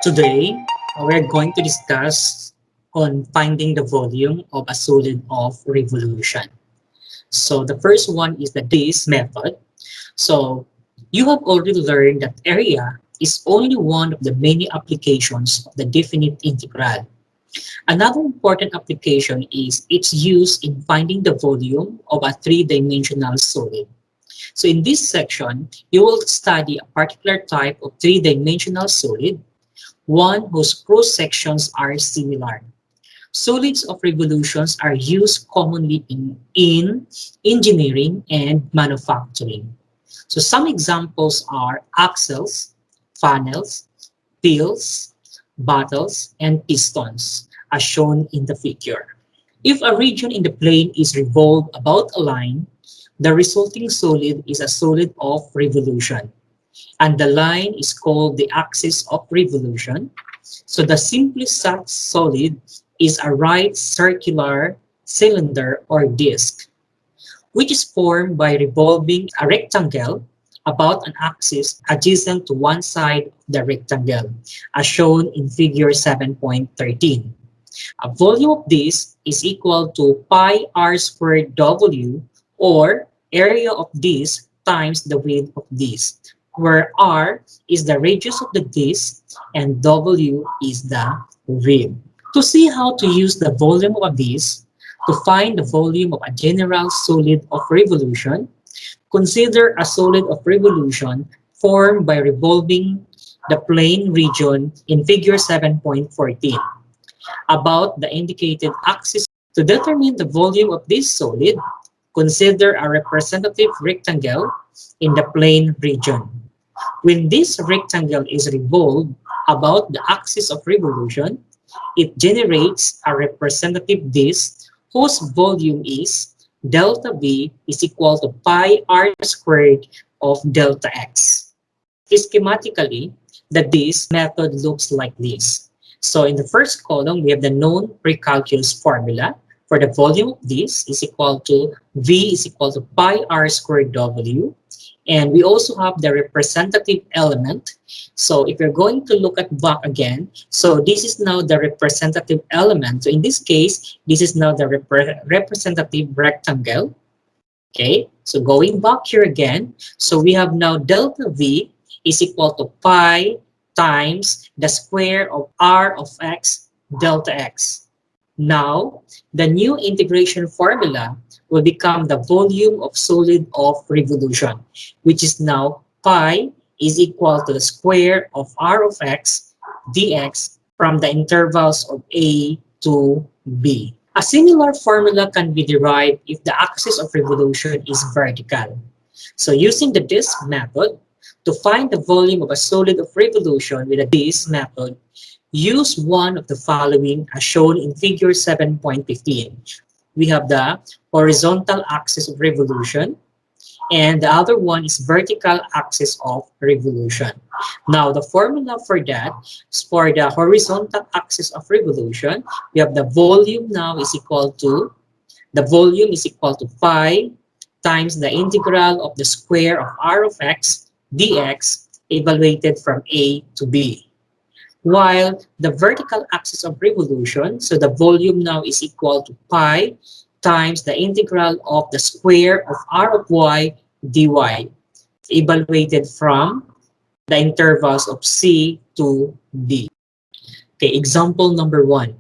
Today, we're going to discuss on finding the volume of a solid of revolution. So the first one is the this method. So you have already learned that area is only one of the many applications of the definite integral. Another important application is its use in finding the volume of a three-dimensional solid. So in this section, you will study a particular type of three-dimensional solid, one whose cross sections are similar. Solids of revolutions are used commonly in engineering and manufacturing. So some examples are axles, funnels, wheels, bottles, and pistons, as shown in the figure. If a region in the plane is revolved about a line, the resulting solid is a solid of revolution, and the line is called the axis of revolution. So the simplest such solid is a right circular cylinder or disk, which is formed by revolving a rectangle about an axis adjacent to one side of the rectangle, as shown in figure 7.13. A volume of this is equal to pi r squared w, or area of this times the width of this, where r is the radius of the disk and w is the width. To see how to use the volume of a disk to find the volume of a general solid of revolution, consider a solid of revolution formed by revolving the plane region in figure 7.14 about the indicated axis. To determine the volume of this solid, consider a representative rectangle in the plane region. When this rectangle is revolved about the axis of revolution, it generates a representative disk whose volume is delta V is equal to pi r squared of delta x. Schematically, the disk method looks like this. So in the first column, we have the known pre-calculus formula for the volume of this is equal to V is equal to pi r squared W. And we also have the representative element. So if you're going to look at back again, so this is now the representative element. So in this case, this is now the representative rectangle. Okay, so going back here again, so we have now delta V is equal to pi times the square of r of x delta x. Now, the new integration formula will become the volume of solid of revolution, which is now pi is equal to the square of r of x dx from the intervals of a to b. A similar formula can be derived if the axis of revolution is vertical. So using the disk method, to find the volume of a solid of revolution with a disk method, use one of the following as shown in figure 7.15. We have the horizontal axis of revolution, and the other one is vertical axis of revolution. Now, the formula for that is for the horizontal axis of revolution, we have the volume now is equal to, the volume is equal to pi times the integral of the square of r of x dx evaluated from a to b. While the vertical axis of revolution, so the volume now is equal to pi times the integral of the square of r of y dy, evaluated from the intervals of c to d. Okay, example number 1.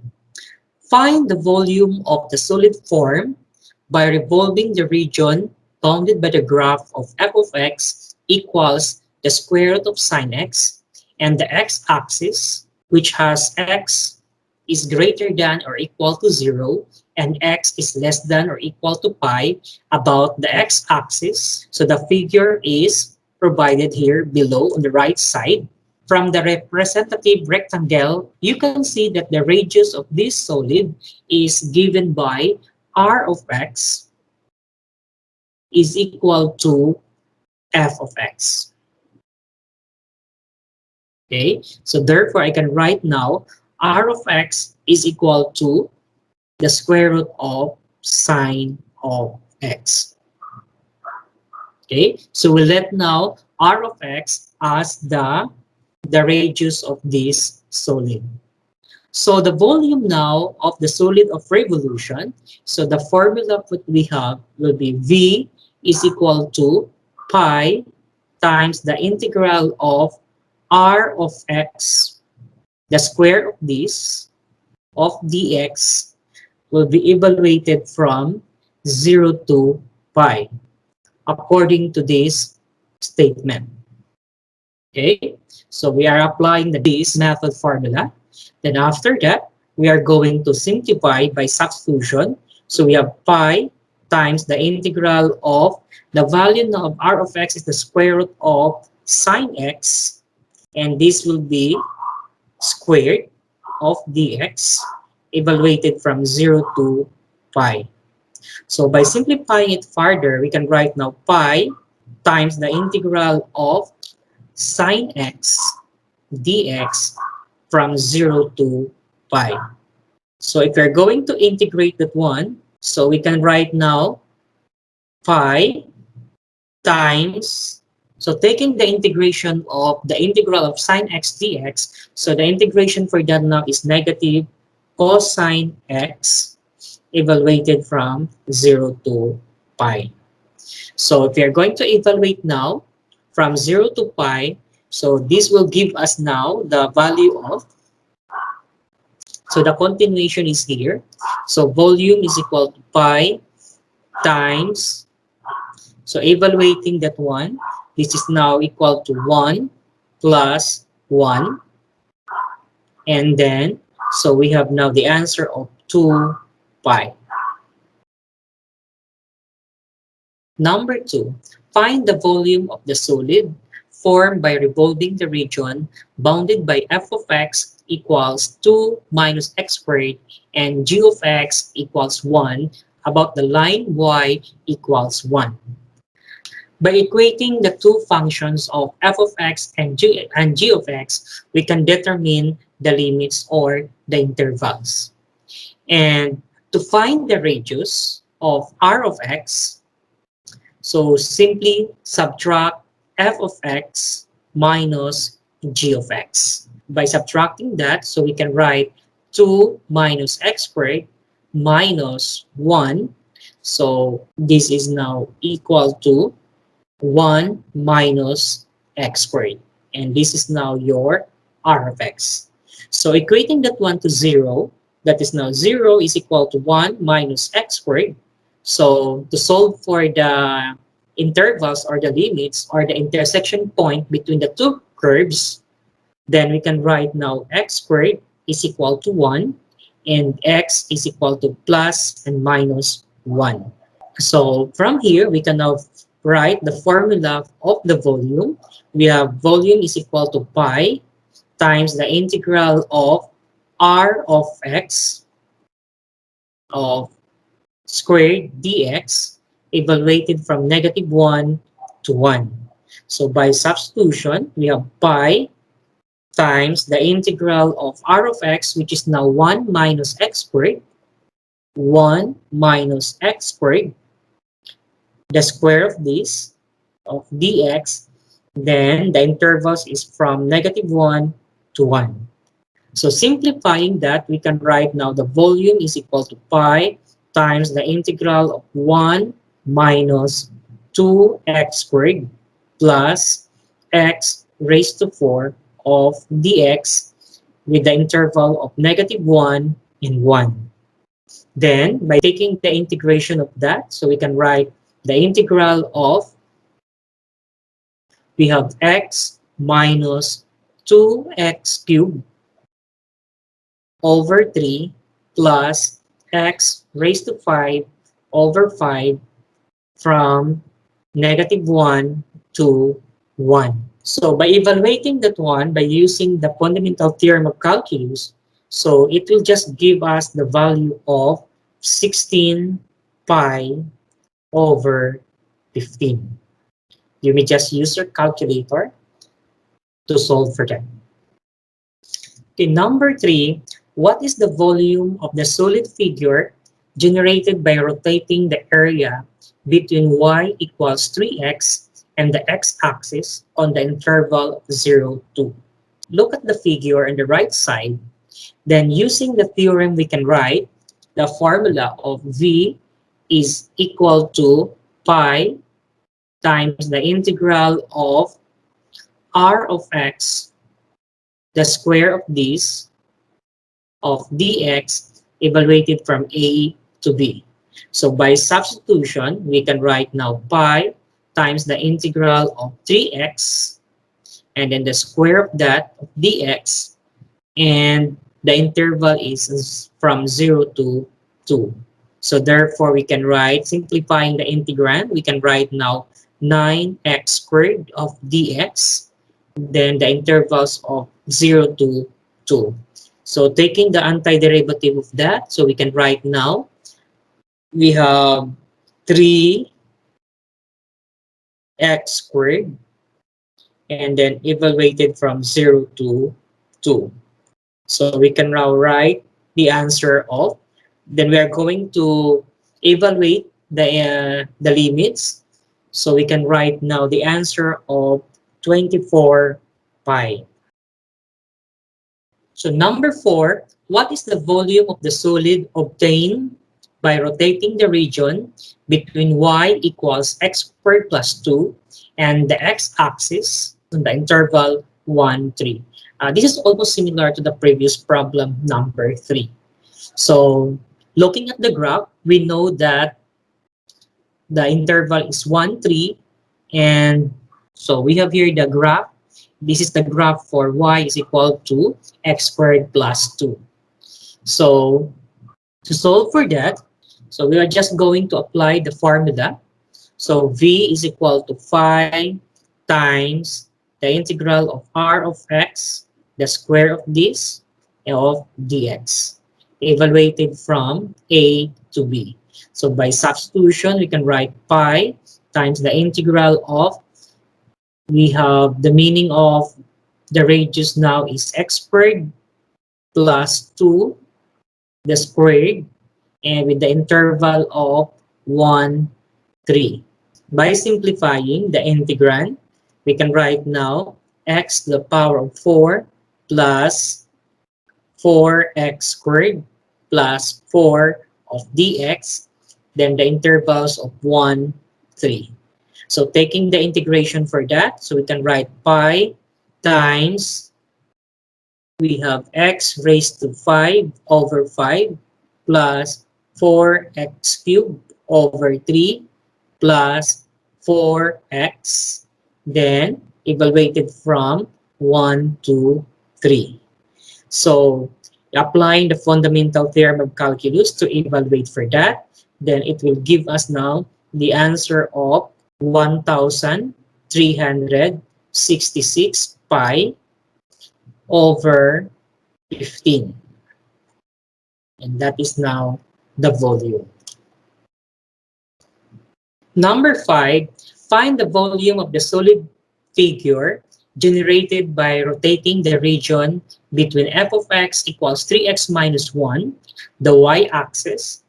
Find the volume of the solid form by revolving the region bounded by the graph of f of x equals the square root of sine x, and the x-axis, which has x is greater than or equal to 0 and x is less than or equal to pi, about the x-axis. So the figure is provided here below on the right side. From the representative rectangle, you can see that the radius of this solid is given by r of x is equal to f of x. Okay, so therefore I can write now r of x is equal to the square root of sine of x. Okay, so we let now r of x as the the radius of this solid. So the volume now of the solid of revolution, so the formula that we have will be V is equal to pi times the integral of r of x, the square of this, of dx will be evaluated from 0 to pi according to this statement. Okay, so we are applying this method formula. Then after that, we are going to simplify by substitution. So we have pi times the integral of the value of r of x is the square root of sine x, and this will be squared of dx evaluated from 0 to pi. So by simplifying it further, we can write now pi times the integral of sine x dx from 0 to pi. So if we're going to integrate that one, so we can write now pi times, so taking the integration of the integral of sine x dx, so the integration for that now is negative cosine x evaluated from 0 to pi. So if you're going to evaluate now from 0 to pi, so this will give us now the value of, so the continuation is here. So volume is equal to pi times, so evaluating that one, this is now equal to 1 plus 1. And then, so we have now the answer of 2 pi. Number 2, find the volume of the solid formed by revolving the region bounded by f of x equals 2 minus x squared and g of x equals 1 about the line y equals 1. By equating the two functions of f of x and g of x, we can determine the limits or the intervals. And to find the radius of r of x, so simply subtract f of x minus g of x. By subtracting that, so we can write 2 minus x squared minus 1. So this is now equal to 1 minus x squared. And this is now your r of x. So equating that one to 0, that is now 0 is equal to 1 minus x squared. So to solve for the intervals or the limits or the intersection point between the two curves, then we can write now x squared is equal to 1 and x is equal to plus and minus 1. So from here, we can now write the formula of the volume. We have volume is equal to pi times the integral of r of x of squared dx evaluated from negative 1 to 1. So by substitution, we have pi times the integral of r of x, which is now 1 minus x squared, 1 minus x squared, the square of this, of dx, then the intervals is from negative 1 to 1. So simplifying that, we can write now the volume is equal to pi times the integral of 1 minus 2x squared plus x raised to 4 of dx with the interval of negative 1 and 1. Then, by taking the integration of that, so we can write the integral of, we have x minus 2x cubed over 3 plus x raised to 5 over 5 from negative 1 to 1. So by evaluating that one, by using the fundamental theorem of calculus, so it will just give us the value of 16 pi over 15. You may just use your calculator to solve for that. Okay, number 3, what is the volume of the solid figure generated by rotating the area between y equals 3x and the x-axis on the interval 0, 2? look at the figure on the right side, then using the theorem, we can write the formula of V is equal to pi times the integral of r of x, the square of this, of dx, evaluated from a to b. So by substitution, we can write now pi times the integral of 3x, and then the square of that of dx, and the interval is from 0 to 2. So therefore, we can write, simplifying the integrand, we can write now 9x squared of dx, then the intervals of 0 to 2. So taking the antiderivative of that, so we can write now, we have 3x squared, and then evaluated from 0 to 2. So we can now write the answer of, then we are going to evaluate the limits. So we can write now the answer of 24 pi. So number 4, what is the volume of the solid obtained by rotating the region between y equals x squared plus 2 and the x-axis on the interval 1, 3. This is almost similar to the previous problem number 3. So looking at the graph, we know that the interval is 1, 3, and so we have here the graph. This is the graph for y is equal to x squared plus 2. So to solve for that, so we are just going to apply the formula. So v is equal to 5 times the integral of r of x, the square of this, of dx, evaluated from a to b. So by substitution, we can write pi times the integral of, we have the meaning of the radius now is x squared plus 2, the squared, and with the interval of 1, 3. By simplifying the integrand, we can write now x to the power of 4 plus 4x squared plus 4 of dx, then the intervals of 1, 3. So taking the integration for that, so we can write pi times, we have x raised to 5 over 5 plus 4x cubed over 3 plus 4x, then evaluated from 1 to 3. So applying the fundamental theorem of calculus to evaluate for that, then it will give us now the answer of 1,366 pi over 15. And that is now the volume. Number 5, find the volume of the solid figure generated by rotating the region between f of x equals 3x minus 1, the y-axis,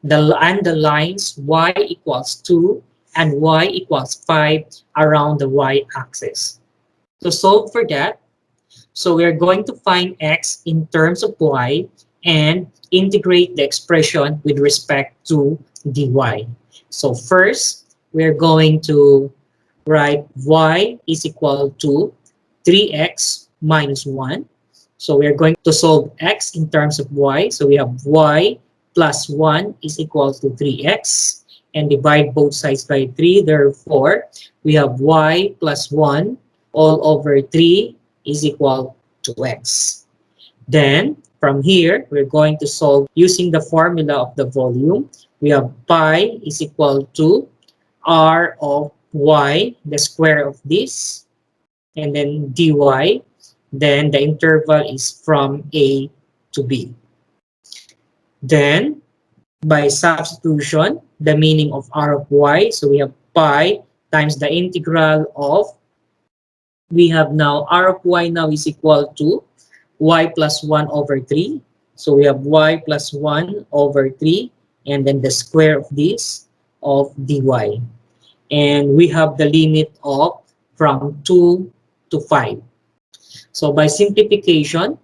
and the lines y equals 2 and y equals 5 around the y-axis. To solve for that, so we are going to find x in terms of y and integrate the expression with respect to dy. So first, we're going to write y is equal to 3x minus 1. So we're going to solve x in terms of y. So we have y plus 1 is equal to 3x, and divide both sides by 3. Therefore, we have y plus 1 all over 3 is equal to x. Then, from here, we're going to solve using the formula of the volume. We have pi is equal to r of y, the square of this, and then dy. Then the interval is from a to b. Then, by substitution, the meaning of r of y, so we have pi times the integral of, we have now r of y now is equal to y plus 1 over 3. So we have y plus 1 over 3, and then the square of this of dy. And we have the limit of from 2 to 5. So by simplification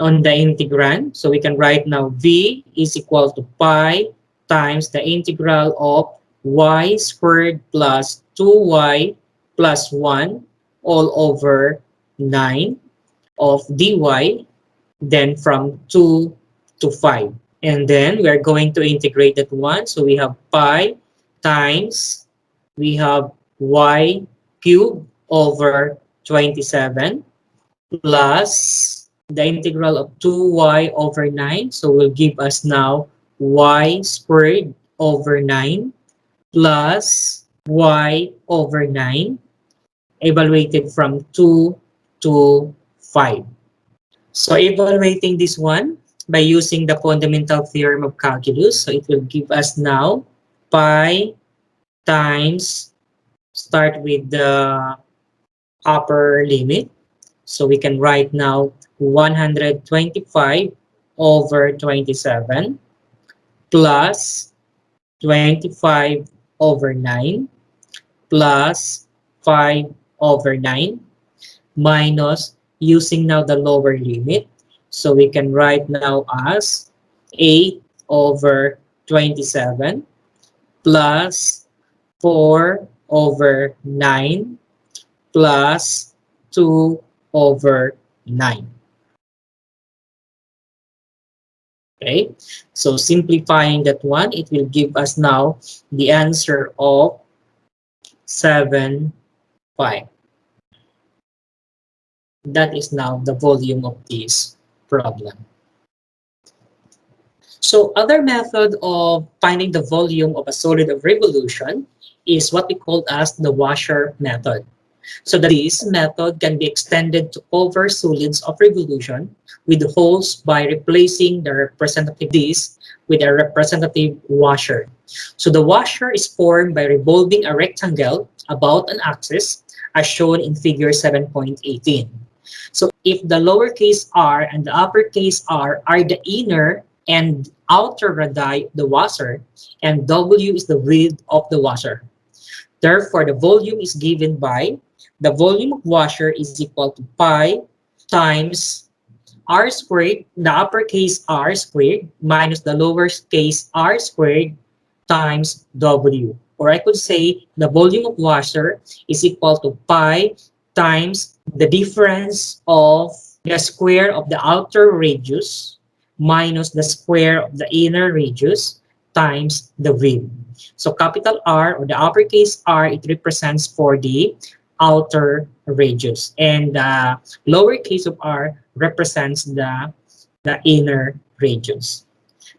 on the integrand, so we can write now v is equal to pi times the integral of y squared plus 2y plus 1 all over 9 of dy, then from 2 to 5. And then we're going to integrate that one. So we have pi times, we have y cubed over 27 plus the integral of 2y over 9. So will give us now y squared over 9 plus y over 9 evaluated from 2 to 5. So evaluating this one by using the fundamental theorem of calculus, so it will give us now pi times, start with the upper limit. So we can write now 125 over 27 plus 25 over 9 plus 5 over 9 minus using now the lower limit. So we can write now as 8 over 27 plus 4 over 9 plus 2 over 9. Okay, so simplifying that one, it will give us now the answer of 7, 5. That is now the volume of this problem. So other method of finding the volume of a solid of revolution is what we call as the washer method. So that this method can be extended to cover solids of revolution with holes by replacing the representative disc with a representative washer. So the washer is formed by revolving a rectangle about an axis as shown in figure 7.18. So if the lowercase r and the uppercase r are the inner and outer radii of the washer, and W is the width of the washer. Therefore, the volume is given by the volume of washer is equal to pi times r squared, the uppercase r squared, minus the lowercase r squared times W. Or I could say the volume of washer is equal to pi times the difference of the square of the outer radius minus the square of the inner radius times the width. So capital R or the uppercase R, it represents for the outer radius, and the lowercase of r represents the inner radius.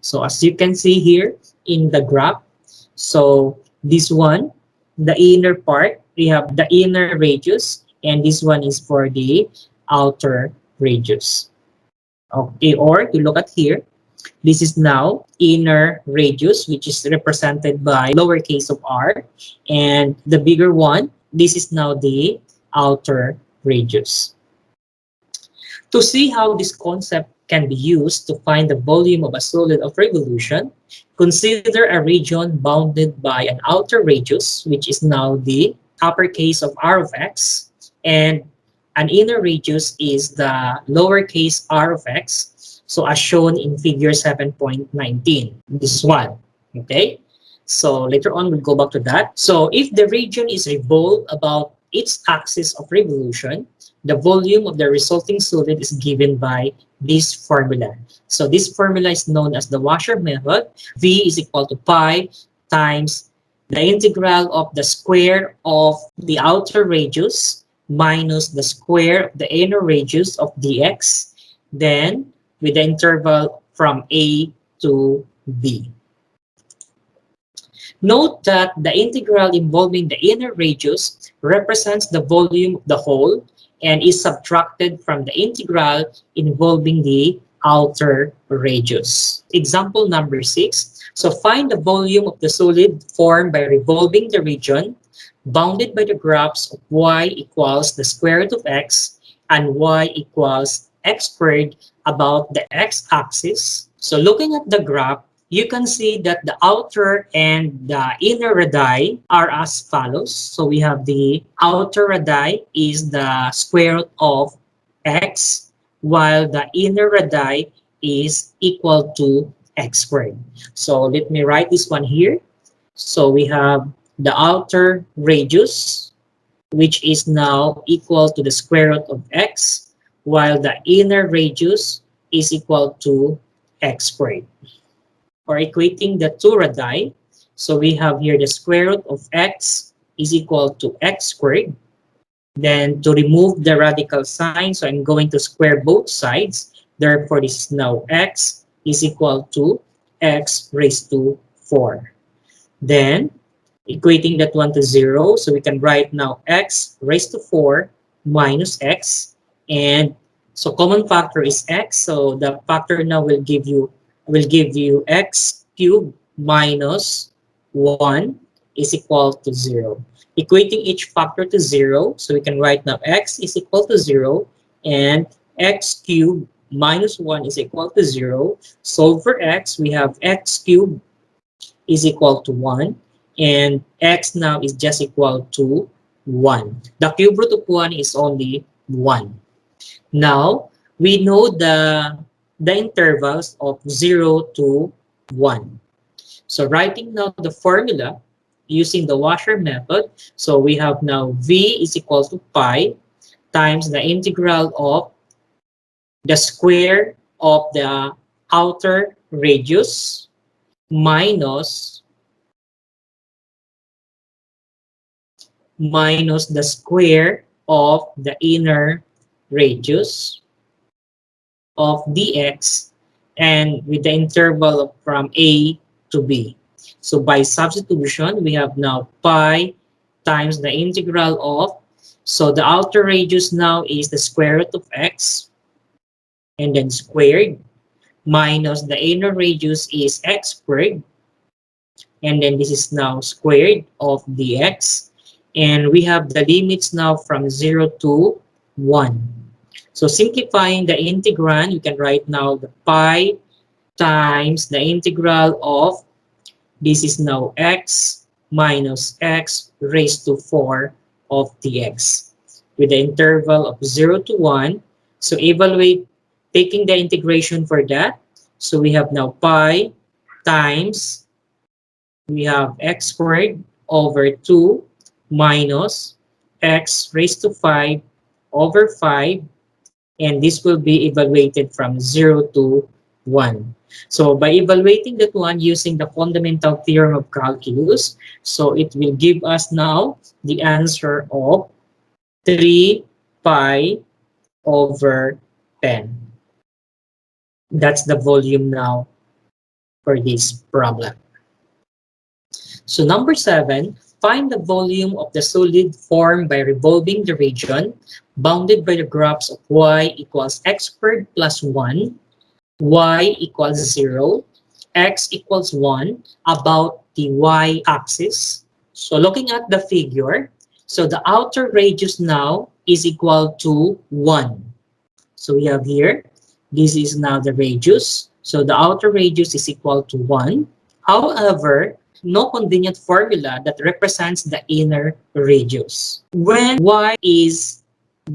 So as you can see here in the graph, so this one, the inner part, we have the inner radius, and this one is for the outer radius. Okay, or to look at here, this is now inner radius, which is represented by lowercase of r, and the bigger one, this is now the outer radius. To see how this concept can be used to find the volume of a solid of revolution, consider a region bounded by an outer radius, which is now the uppercase of r of x, and an inner radius is the lowercase r of x. So as shown in figure 7.19, this one, okay? So later on, we'll go back to that. So if the region is revolved about its axis of revolution, the volume of the resulting solid is given by this formula. So this formula is known as the washer method. V is equal to pi times the integral of the square of the outer radius minus the square of the inner radius of dx, then with the interval from a to b. Note that the integral involving the inner radius represents the volume of the whole and is subtracted from the integral involving the outer radius. Example number 6. So find the volume of the solid formed by revolving the region bounded by the graphs of y equals the square root of x and y equals x squared about the x-axis. So looking at the graph, you can see that the outer and the inner radii are as follows. So we have the outer radii is the square root of x, while the inner radii is equal to x squared. So let me write this one here. So we have the outer radius, which is now equal to the square root of x, while the inner radius is equal to x squared. For equating the two radii, so we have here the square root of x is equal to x squared. Then to remove the radical sign, so I'm going to square both sides. Therefore, this is now x is equal to x raised to 4. Then, equating that one to 0, so we can write now x raised to 4 minus x. And so common factor is x, so the factor now will give you x cubed minus 1 is equal to 0. Equating each factor to 0, so we can write now x is equal to 0 and x cubed minus 1 is equal to 0. Solve for x, we have x cubed is equal to 1 and x now is just equal to 1. The cube root of 1 is only 1. Now, we know the intervals of 0 to 1. So writing now the formula using the washer method, so we have now v is equal to pi times the integral of the square of the outer radius minus the square of the inner radius of dx and with the interval of from a to b. So by substitution, we have now pi times the integral of, so the outer radius now is the square root of x and then squared minus the inner radius is x squared and then this is now squared of dx and we have the limits now from 0 to 1. So simplifying the integrand, you can write now the pi times the integral of, this is now x minus x raised to 4 of dx with the interval of 0 to 1. So evaluate taking the integration for that. So we have now pi times, we have x squared over 2 minus x raised to 5 over 5 and this will be evaluated from 0 to 1. So by evaluating that one using the fundamental theorem of calculus, so it will give us now the answer of 3 pi over 10. That's the volume now for this problem. So number 7, find the volume of the solid formed by revolving the region bounded by the graphs of y equals x squared plus 1, y equals 0, x equals 1 about the y-axis. So looking at the figure, so the outer radius now is equal to 1. So we have here, this is now the radius. So the outer radius is equal to 1. However, no convenient formula that represents the inner radius. When y is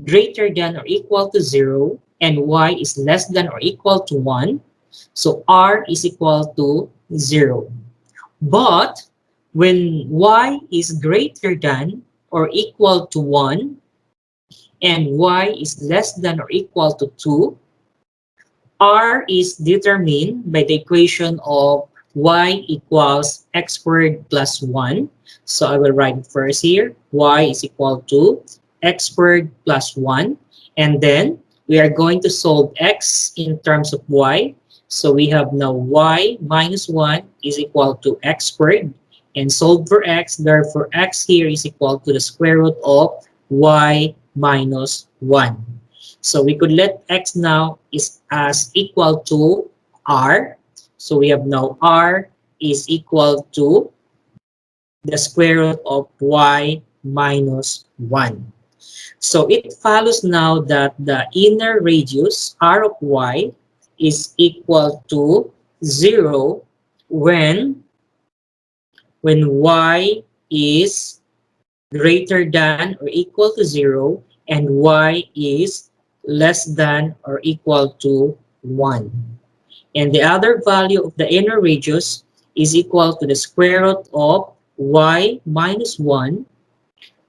greater than or equal to 0 and y is less than or equal to 1, so r is equal to 0. But when y is greater than or equal to 1 and y is less than or equal to 2, r is determined by the equation of y equals x squared plus 1. So I will write first here, y is equal to x squared plus 1. And then we are going to solve x in terms of y. So we have now y minus 1 is equal to x squared. And solve for x, therefore x here is equal to the square root of y minus 1. So we could let x now is as equal to r. So we have now r is equal to the square root of y minus 1. So it follows now that the inner radius r of y is equal to 0 when y is greater than or equal to 0 and y is less than or equal to 1. And the other value of the inner radius is equal to the square root of y minus 1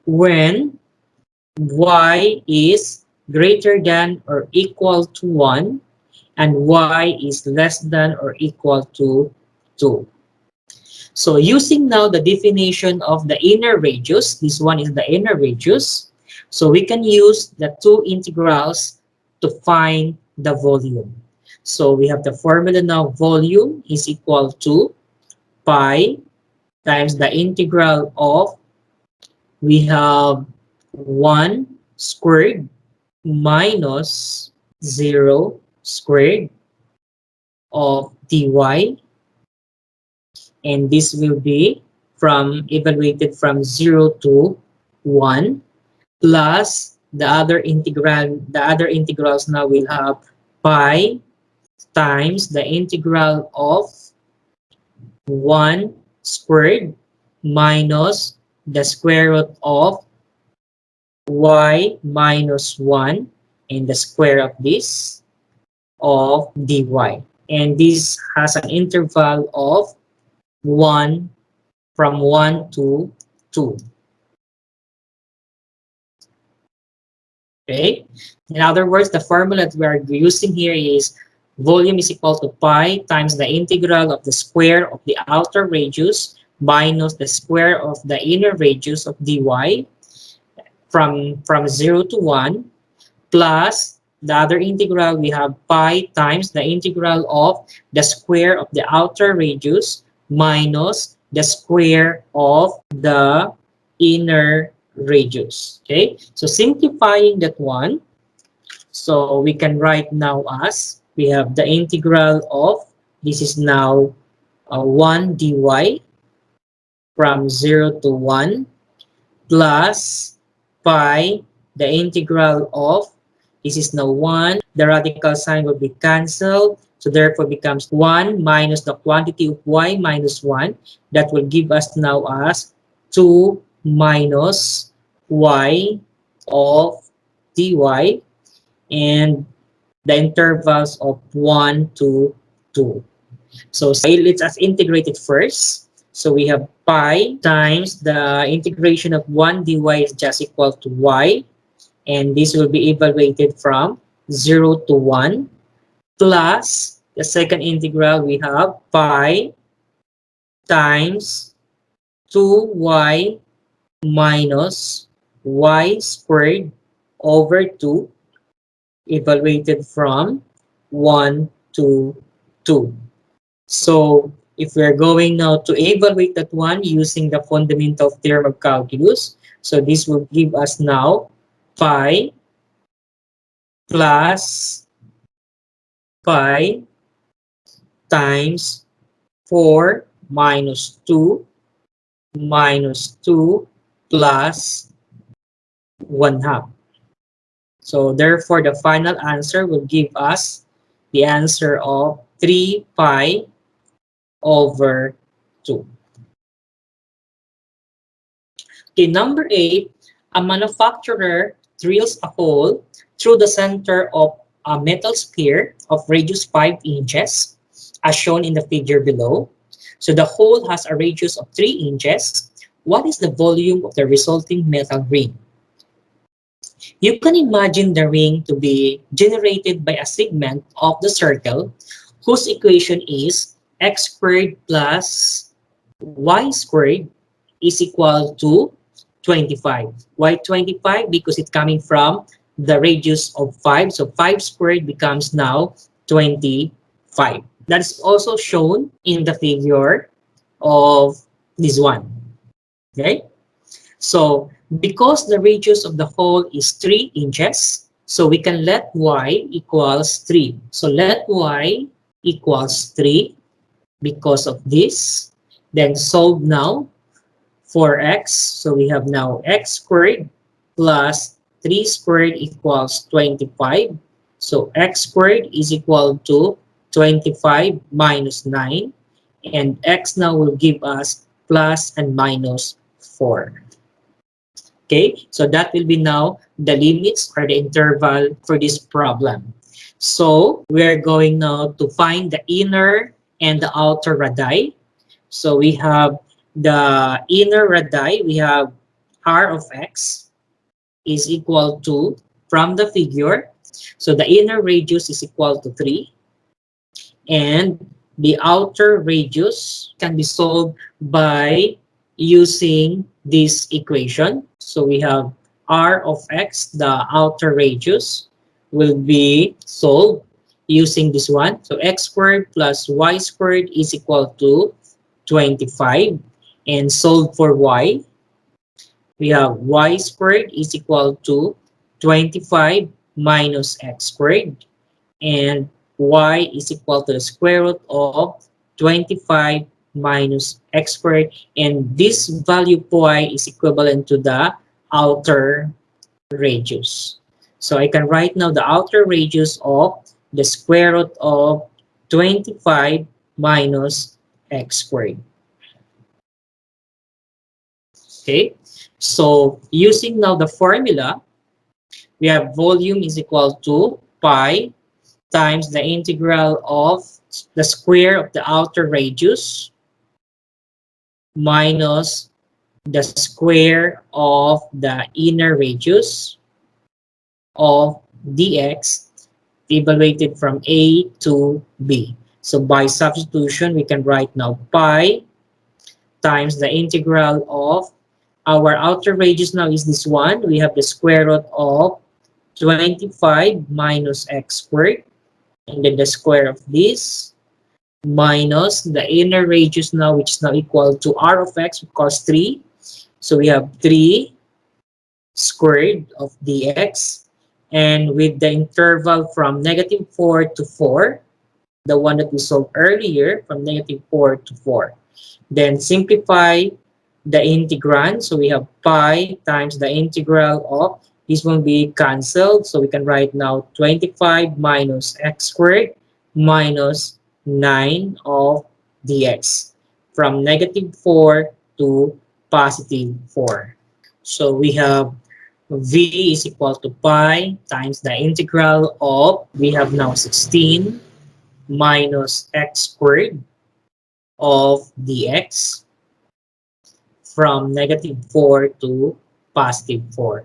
when y is greater than or equal to 1 and y is less than or equal to 2. So using now the definition of the inner radius, this one is the inner radius, so we can use the two integrals to find the volume. So we have the formula now, volume is equal to pi times the integral of, we have 1 squared minus 0 squared of dy, and this will be from evaluated from 0 to 1 plus the other integrals now will have pi times the integral of 1 squared minus the square root of y minus 1 and the square of this of dy, and this has an interval of 1 from 1 to 2. Okay, in other words, the formula that we are using here is volume is equal to pi times the integral of the square of the outer radius minus the square of the inner radius of dy from 0 to 1 plus the other integral, we have pi times the integral of the square of the outer radius minus the square of the inner radius. Okay, so simplifying that one, so we can write now as, we have the integral of, this is now 1 dy from 0 to 1 plus pi, the integral of, this is now 1, the radical sign will be cancelled, so therefore becomes 1 minus the quantity of y minus 1, that will give us now as 2 minus y of dy, and the intervals of 1 to 2. So let's us integrate it first. So we have pi times the integration of 1 dy is just equal to y, and this will be evaluated from 0 to 1 plus the second integral, we have pi times 2y minus y squared over 2 evaluated from 1 to 2. So if we're going now to evaluate that one using the fundamental theorem of calculus, so this will give us now pi plus pi times 4 minus 2 minus 2 plus 1 half. So therefore, the final answer will give us the answer of 3 pi over 2. Okay, number 8, a manufacturer drills a hole through the center of a metal sphere of radius 5 inches, as shown in the figure below. So the hole has a radius of 3 inches. What is the volume of the resulting metal ring? You can imagine the ring to be generated by a segment of the circle whose equation is x squared plus y squared is equal to 25. Why 25? Because it's coming from the radius of 5. So 5 squared becomes now 25. That is also shown in the figure of this one. Okay? So because the radius of the hole is 3 inches, so we can let y equals 3. So let y equals 3 because of this. Then solve now for x. So we have now x squared plus 3 squared equals 25. So x squared is equal to 25 minus 9. And x now will give us plus and minus 4. Okay, so that will be now the limits or the interval for this problem. So we're going now to find the inner and the outer radii. So we have the inner radii, we have r of x is equal to, from the figure, so the inner radius is equal to 3, and the outer radius can be solved by using this equation. So we have r of x, the outer radius, will be solved using this one. So x squared plus y squared is equal to 25. And solve for y, we have y squared is equal to 25 minus x squared, and y is equal to the square root of 25 minus x squared, and this value y is equivalent to the outer radius. So I can write now the outer radius of the square root of 25 minus x squared. Okay, so using now the formula, we have volume is equal to pi times the integral of the square of the outer radius minus the square of the inner radius of dx evaluated from a to b. So by substitution, we can write now pi times the integral of our outer radius now is this one. We have the square root of 25 minus x squared, and then the square of this minus the inner radius now, which is now equal to r of x because 3. So we have 3 squared of dx, and with the interval from negative 4 to 4, the one that we solved earlier, from negative 4 to 4. Then simplify the integrand. So we have pi times the integral of, this will be cancelled. So we can write now 25 minus x squared minus 9 of dx from negative 4 to positive 4. So we have v is equal to pi times the integral of, we have now 16 minus x squared of dx from negative 4 to positive 4.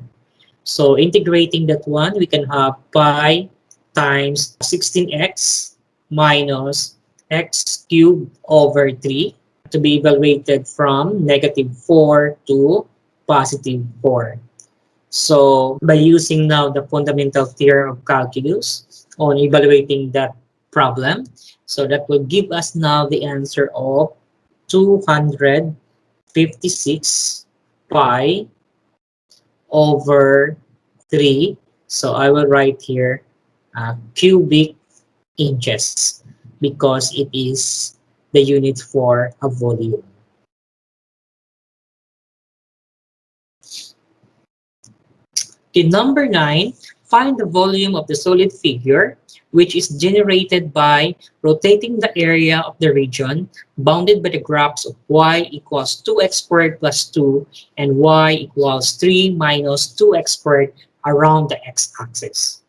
So integrating that one, we can have pi times 16x minus x cubed over 3 to be evaluated from negative 4 to positive 4. So by using now the fundamental theorem of calculus on evaluating that problem, so that will give us now the answer of 256 pi over 3. So I will write here cubic inches because it is the unit for a volume. In number 9, find the volume of the solid figure, which is generated by rotating the area of the region bounded by the graphs of y equals 2x squared plus 2 and y equals 3 minus 2x squared around the x-axis.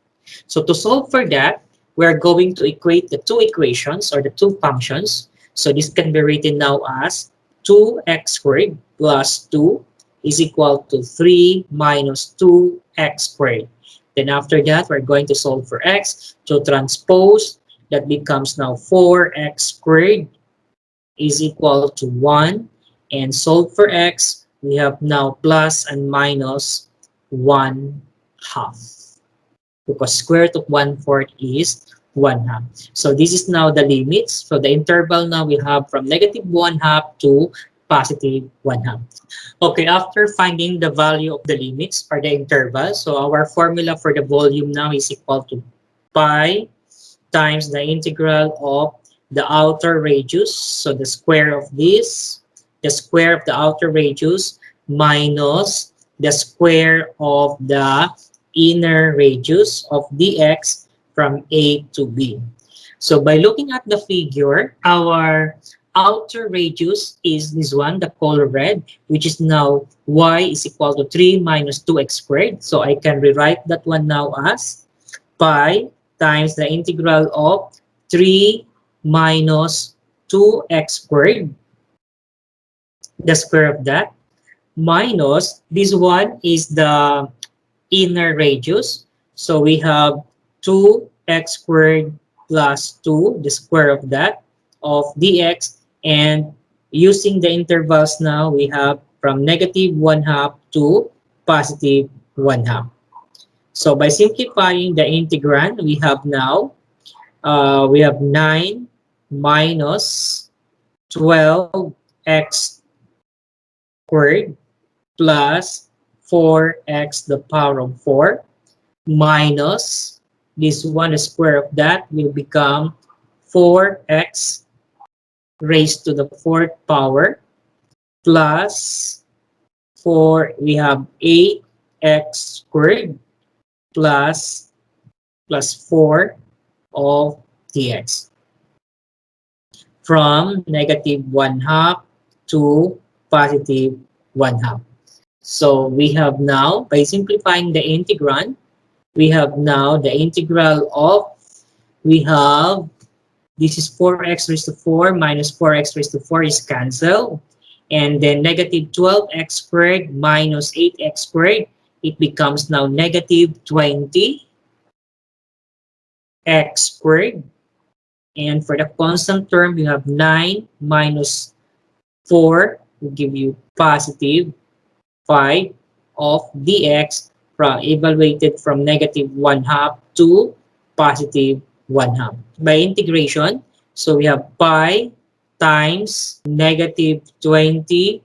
So to solve for that, we're going to equate the two equations or the two functions. So this can be written now as 2x squared plus 2 is equal to 3 minus 2x squared. Then after that, we're going to solve for x. So transpose, that becomes now 4x squared is equal to 1. And solve for x, we have now plus and minus 1 half. Because square root of 1/4 is 1 half. So this is now the limits. So the interval now we have from negative 1 half to positive 1 half. Okay, after finding the value of the limits or the interval, so our formula for the volume now is equal to pi times the integral of the outer radius, so the square of this, the square of the outer radius minus the square of the inner radius of dx from a to b. So by looking at the figure, our outer radius is this one, the color red, which is now y is equal to 3 minus 2x squared. So I can rewrite that one now as pi times the integral of 3 minus 2x squared, the square of that, minus this one is the inner radius. So we have 2x squared plus 2, the square of that, of dx. And using the intervals now, we have from negative 1 half to positive 1 half. So by simplifying the integrand, we have 9 minus 12x squared plus 4x the power of 4 minus this one, the square of that will become 4x raised to the fourth power plus 4, we have 8x squared plus 4 of dx, from negative 1 half to positive 1 half. So we have now, by simplifying the integrand, we have now the integral of, we have, this is 4x raised to 4 minus 4x raised to 4 is cancelled. And then negative 12x squared minus 8x squared, it becomes now negative 20x squared. And for the constant term, you have 9 minus 4 will give you positive 5 of dx, from evaluated from negative 1 half to positive 1 half. By integration, so we have pi times negative 20x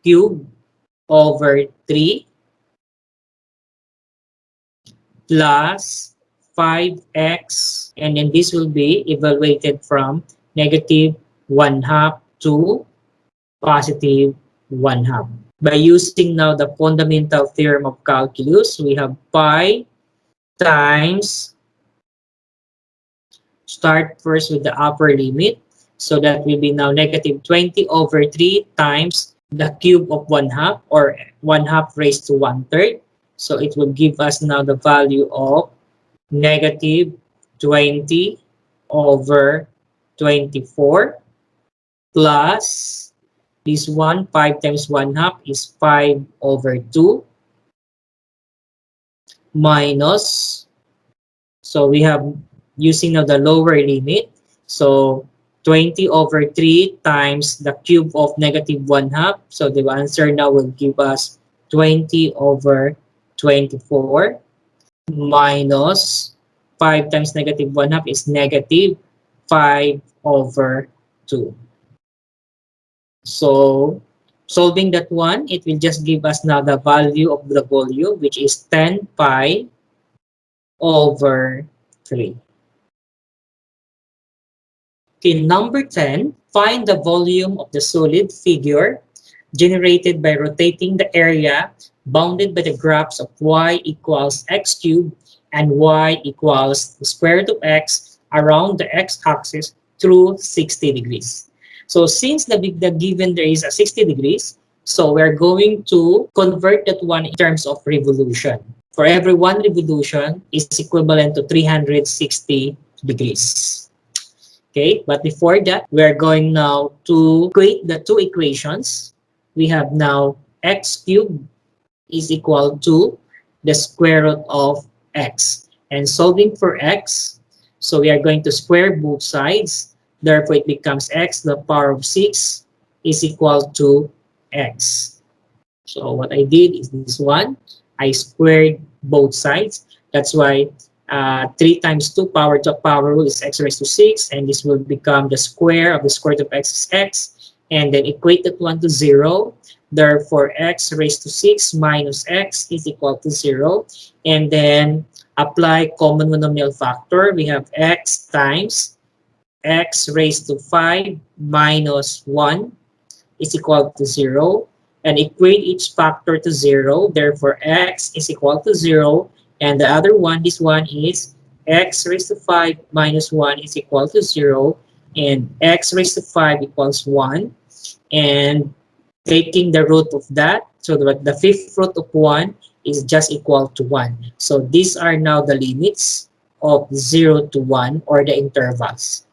cubed over 3 plus 5x, and then this will be evaluated from negative 1 half to positive 1 half. By using now the fundamental theorem of calculus, we have pi times, start first with the upper limit. So that will be now negative 20 over 3 times the cube of 1 half, or 1 half raised to 1/3. So it will give us now the value of negative 20 over 24 plus this one, 5 times 1 half is 5 over 2 minus, so we have using now the lower limit, so 20 over 3 times the cube of negative 1 half. So the answer now will give us 20 over 24 minus 5 times negative 1 half is negative 5 over 2. So solving that one, it will just give us now the value of the volume, which is 10 pi over 3. Okay, number 10, find the volume of the solid figure generated by rotating the area bounded by the graphs of y equals x cubed and y equals the square root of x around the x-axis through 60 degrees. So since the given there is a 60 degrees, so we're going to convert that one in terms of revolution. For every one revolution is equivalent to 360 degrees. Okay, but before that, we're going now to equate the two equations. We have now x cubed is equal to the square root of x. And solving for x, so we are going to square both sides. Therefore, it becomes x, the power of 6 is equal to x. So what I did is this one. I squared both sides. That's why 3 times 2 power to power rule is x raised to 6. And this will become the square of the square root of x is x. And then equate that one to 0. Therefore, x raised to 6 minus x is equal to 0. And then apply common monomial factor. We have x times x raised to 5 minus 1 is equal to 0. And equate each factor to 0. Therefore, x is equal to 0. And the other one, this one is x raised to 5 minus 1 is equal to 0. and x raised to 5 equals 1, and taking the root of that, so the fifth root of 1 is just equal to 1. So these are now the limits of 0 to 1, or the intervals.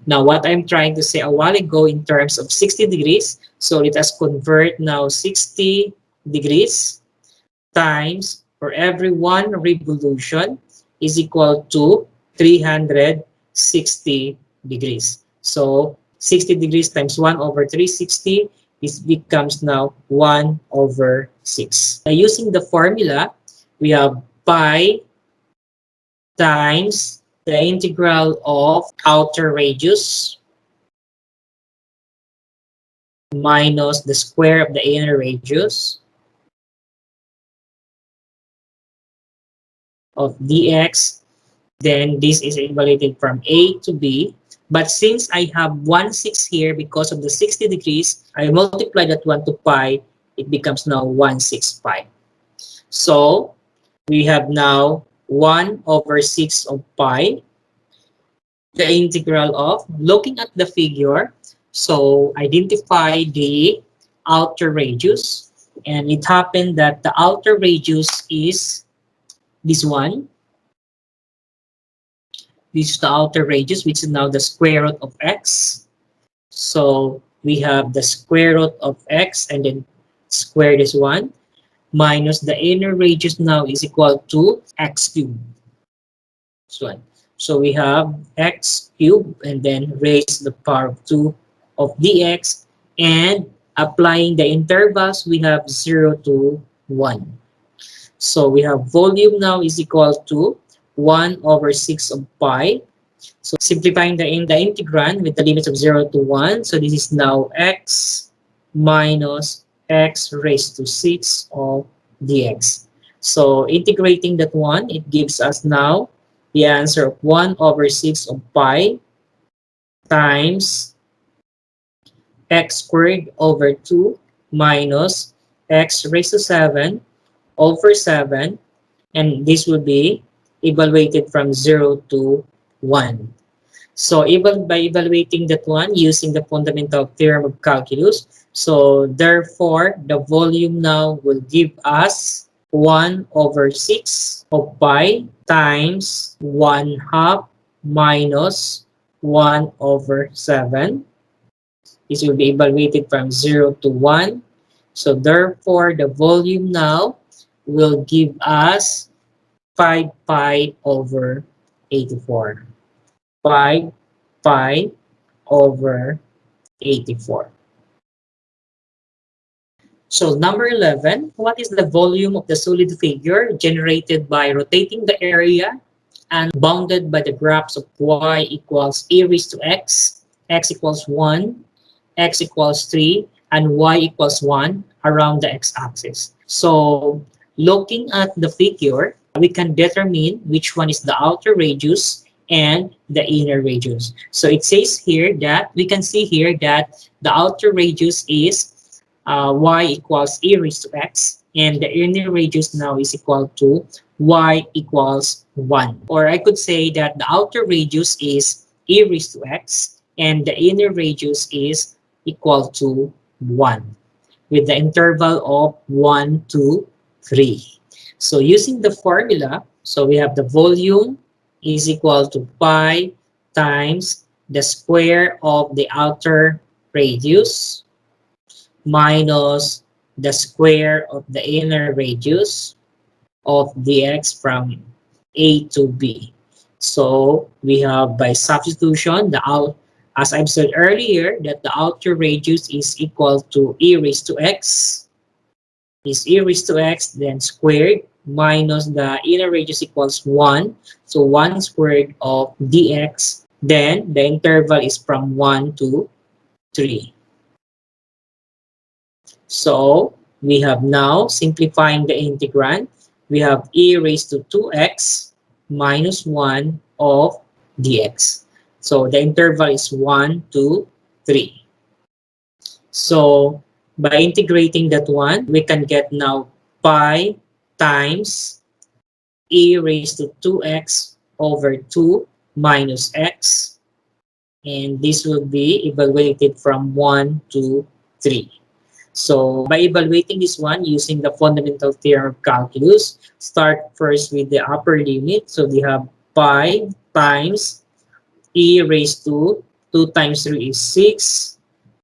Now, what I'm trying to say a while ago in terms of 60 degrees, so let us convert now 60 degrees times, for every one revolution, is equal to 360 degrees. So 60 degrees times 1 over 360, this becomes now 1 over 6. Now, using the formula, we have pi times the integral of outer radius minus the square of the inner radius of dx. Then this is evaluated from A to B. But since I have 1/6 here because of the 60 degrees, I multiply that 1 to pi, it becomes now 1/6 pi. So we have now 1 over 6 of pi, the integral of, looking at the figure, so identify the outer radius, and it happened that the outer radius is this one. This is the outer radius, which is now the square root of x. So we have the square root of x and then square this one, minus the inner radius now is equal to x cubed. This one. So we have x cubed and then raise the power of 2 of dx, and applying the intervals, we have 0 to 1. So we have volume now is equal to 1 over 6 of pi. So simplifying the integrand with the limits of 0 to 1. So this is now x minus x raised to 6 of dx. So integrating that one, it gives us now the answer of 1 over 6 of pi times x squared over 2 minus x raised to 7 over 7, and this will be evaluated from 0 to 1. So even by evaluating that one using the fundamental theorem of calculus, so therefore the volume now will give us 1 over 6 of pi times 1 half minus 1 over 7. This will be evaluated from 0 to 1. So therefore the volume now will give us 5 pi over 84. 5 pi over 84. So number 11, what is the volume of the solid figure generated by rotating the area and bounded by the graphs of y equals a raised to x equals 1, x equals 3, and y equals 1 around the x-axis? So looking at the figure, we can determine which one is the outer radius and the inner radius. So it says here that we can see here that the outer radius is y equals e raised to x, and the inner radius now is equal to y equals 1. Or I could say that the outer radius is e raised to x, and the inner radius is equal to 1, with the interval of 1 to 3. So using the formula, so we have the volume is equal to pi times the square of the outer radius minus the square of the inner radius of dx from A to B. So we have, by substitution, as I've said earlier, that the outer radius is equal to e raised to x, is e raised to x, then squared, minus the inner radius equals 1. So 1 squared of dx, then the interval is from 1 to 3. So we have now, simplifying the integrand, we have e raised to 2x minus 1 of dx. So the interval is 1 to 3. So by integrating that one, we can get now pi times e raised to 2x over 2 minus x and this will be evaluated from 1 to 3. So by evaluating this one using the fundamental theorem of calculus, start first with the upper limit. So we have pi times e raised to 2 times 3 is 6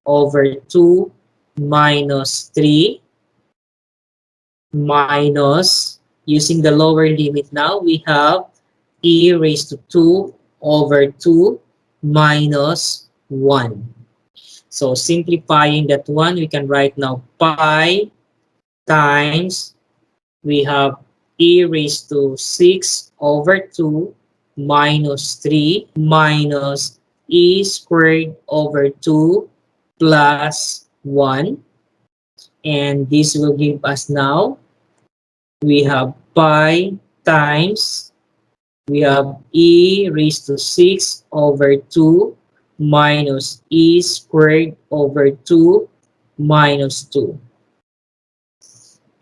over 2 minus 3 minus, using the lower limit now, we have e raised to 2 over 2 minus 1. So simplifying that one, we can write now pi times, we have e raised to 6 over 2 minus 3 minus e squared over 2 plus 1. And this will give us now, we have pi times, we have e raised to 6 over 2 minus e squared over 2 minus 2.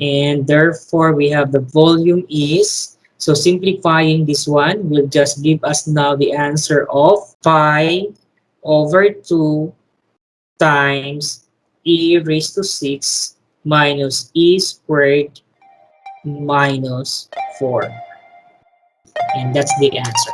And therefore, we have the volume is, so simplifying this one will just give us now the answer of pi over 2 times e raised to 6 minus e squared minus 4. And that's the answer.